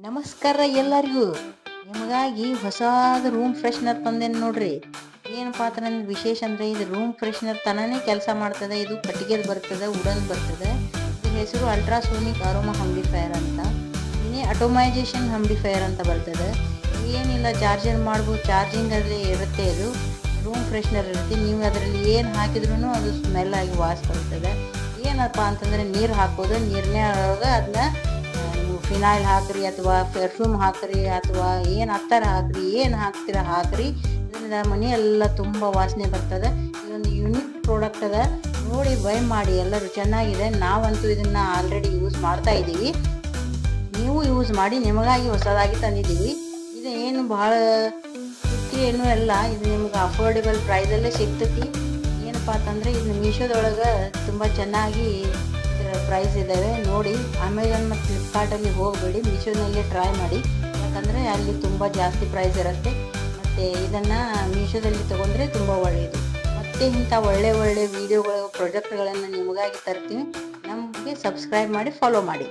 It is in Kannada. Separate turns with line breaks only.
ನಮಸ್ಕಾರ ಎಲ್ಲರಿಗೂ. ನಿಮಗಾಗಿ ಹೊಸದ ರೂಮ್ ಫ್ರೆಶ್ನರ್ ತಂದೇನು ನೋಡ್ರಿ. ಏನಪ್ಪಾ ಅಂತ ನನ್ನ ವಿಶೇಷ ಅಂದರೆ ಇದು ರೂಮ್ ಫ್ರೆಶ್ನರ್ ತನನೇ ಕೆಲಸ ಮಾಡ್ತದೆ. ಇದು ಕಟ್ಟಿಗೆದು ಬರ್ತದೆ, ವುಡನ್ ಬರ್ತದೆ. ಇದ್ರ ಹೆಸರು ಅಲ್ಟ್ರಾಸೋನಿಕ್ ಅರೋಮಾ ಹಂಬಿಫೈರ್ ಅಂತ, ಇನ್ನೇ ಅಟೋಮೈಜೇಷನ್ ಹಂಬಿಫೈರ್ ಅಂತ ಬರ್ತದೆ. ಏನಿಲ್ಲ, ಚಾರ್ಜರ್ ಮಾಡ್ಬೋದು, ಚಾರ್ಜಿಂಗಲ್ಲಿ ಇರುತ್ತೆ. ಇದು ರೂಮ್ ಫ್ರೆಶ್ನರ್ ಇರುತ್ತೆ. ನೀವು ಅದರಲ್ಲಿ ಏನು ಹಾಕಿದ್ರೂ ಅದು ಸ್ಮೆಲ್ ಆಗಿ ವಾಸ ಬರ್ತದೆ. ಏನಪ್ಪ ಅಂತಂದರೆ ನೀರು ಹಾಕೋದು, ನೀರನ್ನೇ ಒಳಗೆ ಅದನ್ನ ಫಿನಾಯ್ಲ್ ಹಾಕ್ರಿ ಅಥವಾ ಪರ್ಫ್ಯೂಮ್ ಹಾಕ್ರಿ ಅಥವಾ ಏನು ಹತ್ತರ ಹಾಕ್ರಿ, ಏನು ಹಾಕ್ತೀರ ಹಾಕ್ರಿ. ಇದರಿಂದ ಮನೆ ಎಲ್ಲ ತುಂಬ ವಾಸನೆ ಬರ್ತದೆ. ಇದೊಂದು ಯುನಿಕ್ ಪ್ರಾಡಕ್ಟ್ ಅದ, ನೋಡಿ ಬೈ ಮಾಡಿ. ಎಲ್ಲರೂ ಚೆನ್ನಾಗಿದೆ. ನಾವಂತೂ ಇದನ್ನು ಆಲ್ರೆಡಿ ಯೂಸ್ ಮಾಡ್ತಾ ಇದ್ದೀವಿ. ನೀವು ಯೂಸ್ ಮಾಡಿ. ನಿಮಗಾಗಿ ಹೊಸದಾಗಿ ತಂದಿದ್ದೀವಿ. ಇದು ಏನು ಭಾಳ ತುಟ್ಟಿ ಏನೂ ಎಲ್ಲ, ಇದು ನಿಮ್ಗೆ ಅಫೋರ್ಡೆಬಲ್ ಪ್ರೈಸಲ್ಲೇ ಸಿಗ್ತೈತಿ. ಏನಪ್ಪ ಅಂತಂದರೆ ಇದನ್ನ ಮೀಶೋದೊಳಗೆ ತುಂಬ ಚೆನ್ನಾಗಿ ಪ್ರೈಸ್ ಇದ್ದಾವೆ. ನೋಡಿ, ಅಮೆಝಾನ್ ಮತ್ತು ಫ್ಲಿಪ್ಕಾರ್ಟಲ್ಲಿ ಹೋಗಬೇಡಿ, ಮೀಶೋನಲ್ಲಿ ಟ್ರೈ ಮಾಡಿ. ಯಾಕಂದರೆ ಅಲ್ಲಿ ತುಂಬ ಜಾಸ್ತಿ ಪ್ರೈಸ್ ಇರುತ್ತೆ. ಮತ್ತು ಇದನ್ನು ಮೀಶೋದಲ್ಲಿ ತೊಗೊಂಡ್ರೆ ತುಂಬ ಒಳ್ಳೆಯದು. ಮತ್ತು ಇಂಥ ಒಳ್ಳೆ ವೀಡಿಯೋಗಳು, ಪ್ರಾಜೆಕ್ಟ್ಗಳನ್ನು ನಿಮಗಾಗಿ ತರ್ತೀವಿ. ನಮಗೆ ಸಬ್ಸ್ಕ್ರೈಬ್ ಮಾಡಿ, ಫಾಲೋ ಮಾಡಿ.